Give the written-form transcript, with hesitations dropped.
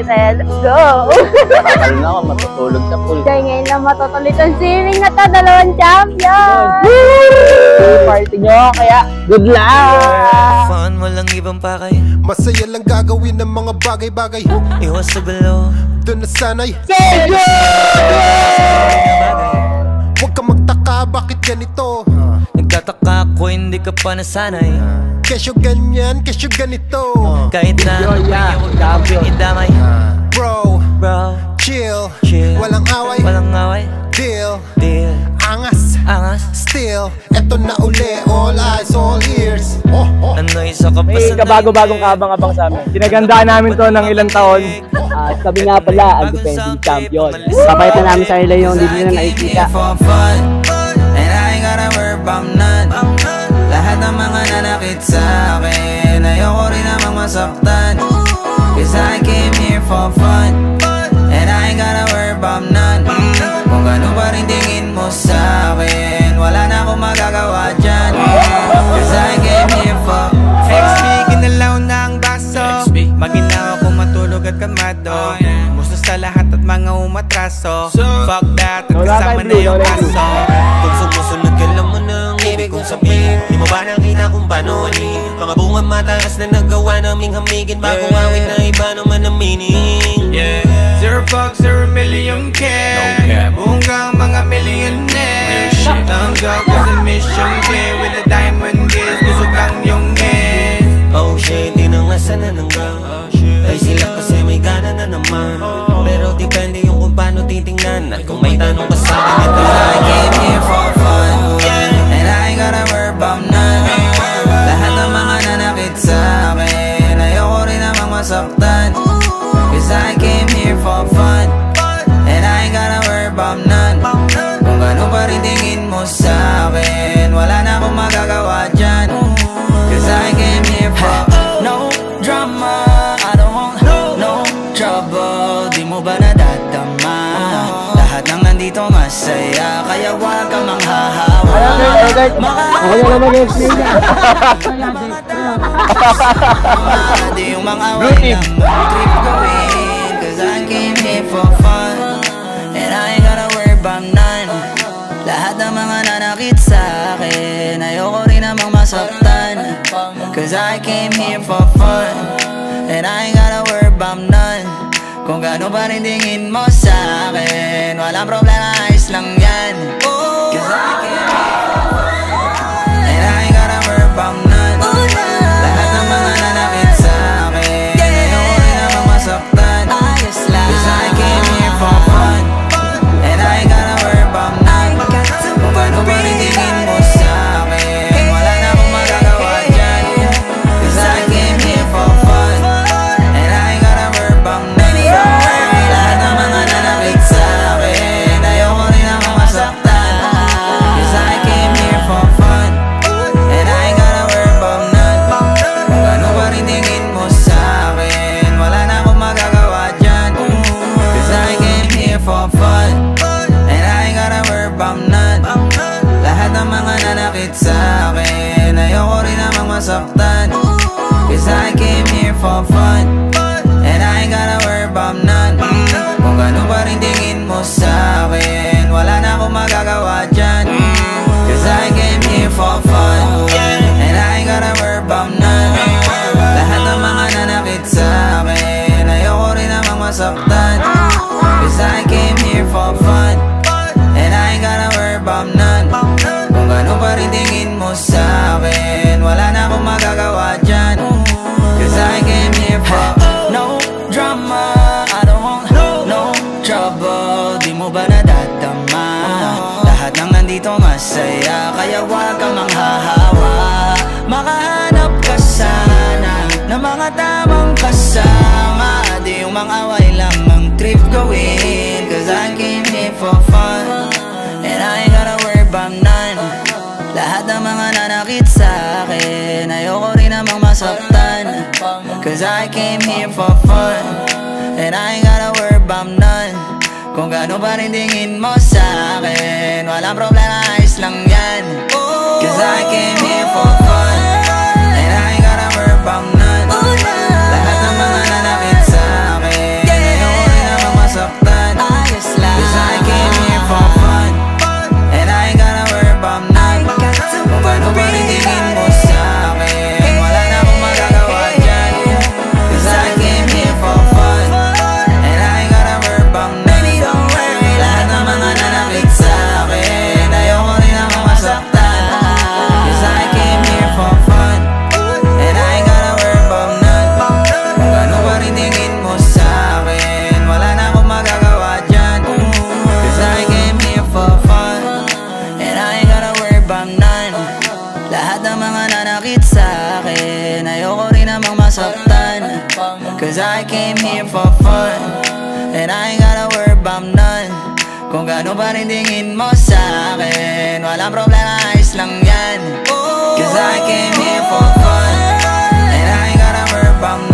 excited. Go! Nakakal na ako, matutulog sa pool. Dahil ngayon lang matutuloy itong swimming na to, 2 champion! Party nyo, kaya good luck! Fun, walang ibang pakay. Masaya lang gagawin ng mga bagay-bagay. Iwas sa gulo. Doon na sanay. Sige! Huwag ka magtaka, bakit ganito? Nagtataka ako, hindi ka pa nasanay. Kesyo ganyan, kesyo ganito. Kahit na ano pa niya, huwag ka kaming idamay. Bro, chill, walang away, deal, angas, still, eto na uli, all eyes, all ears. Ano isa ka pa May sa kabagong kabang-abang sa amin. Pinagandaan namin to ng ilang taon. At kami nga pala ang defending champion. Papalitan namin sa nila yung hindi nila nakikita. And I ain't gotta worry about none. Lahat ng mga nanakit sa akin, ayoko rin namang masaktan. Cause I came here for fun. And I ain't gotta worry about none. Kung gano'n pa rin tingin mo sa akin, wala na akong magagawa dyan. Cause I came here for fun. XP, ginalaw na ang baso. Maginawa kong matulog at kamado. Musto sa lahat at mga umatraso. Fuck that, at kasama na yung aso. Kung sumusunod ka lang mo ng ibig kong sabihin, di mo ba nakita kung paano alin? Mga bunga mataas na nagawa naming hamigin, bagong awit na iba naman ang meaning. Zero fuck, 0 million care. Bunggang mga millionaire. Tanggap ko sa mission clear. With a diamond gaze, gusto kang yung head. Oh shit, di na nga sana nanggang. Ay sila kasi may gana na naman. Pero depende yung kung paano titingnan. At kung may tanong ka sa akin, ito I came here for fun. And I ain't gotta worry about none. Lahat ng mga nanakit sa akin, ayoko rin namang masaktan. Cause I came here for fun. And I ain't gotta worry about none. Kung gano'n pa rin tingin mo sa akin, wala na akong magagawa dyan. Cause I came here for no drama. I don't want no trouble. Di mo ba nadadama? Lahat ng nandito masaya, kaya wag kang manghahawa. Ako na naman yung Di yung mga away lang mong trip gawin. Cause I came here for fun. And I ain't gotta worry about none. Lahat ng mga nanakit sa akin, ayoko rin namang masaktan. Cause I came here for fun. And I ain't gotta worry about none. Kung gano'n pa rin tingin mo sa akin, walang problema, ayos lang yan. Cause I came here for fun. And I ain't gotta worry about none. Lahat ng mga nanakit sa akin, ayoko rin namang masaktan. Cause I came here for fun. And I ain't gotta worry about none. Kung gano'n pa rin tingin mo sa akin, wala na akong magagawa dyan. Cause I came here for fun. And I ain't gotta worry about none. Lahat ng mga nanakit sa akin, ayoko rin namang masaktan. Cause I came here for fun. And I ain't gotta worry about none. Kung gano'n pa rin tingin mo sa akin, wala na akong magagawa dyan. Cause I came here for fun. And I ain't gotta worry about none. Lahat ng mga nanakit sa akin, ayoko rin namang masaktan. Cause I came here for fun. And I ain't gotta worry about none. Kung gano'n pa rin tingin mo sa akin, wala na akong magagawa dyan. Cause I came here for fun. And I ain't gotta worry about none. Lahat ng mga nanakit sa akin, ayoko rin namang masaktan. Cause I came here for fun. And I ain't gotta worry about none. Kung gano'n pa rin tingin mo sa akin, wala na akong magagawa dyan. Cause I came here for no drama. I don't want no trouble. Di mo ba nadadama? Lahat ng nandito masaya, kaya wag kang manghahawa. Makahanap ka sana ng mga tamang kasama. Di yung mga away lang ang trip gawin. Cause I came here for fun. And I ain't gotta worry about none. Lahat ng mga nanakit sa akin, ayoko rin namang masaktan. Cause I came here for fun. And I ain't gotta worry about none. Kung gano'n pa rin tingin mo sa akin, walang problema, ayos lang yan. Cause I came here for fun. And I ain't gotta worry about none. Lahat ng mga nanakit sa akin, Cause I came here for fun, and I ain't gotta worry about none. Kung gaano pa rin tingin mo sa'kin, walang problema, ayos lang yan. Cause I came here for fun, and I ain't gotta worry about none.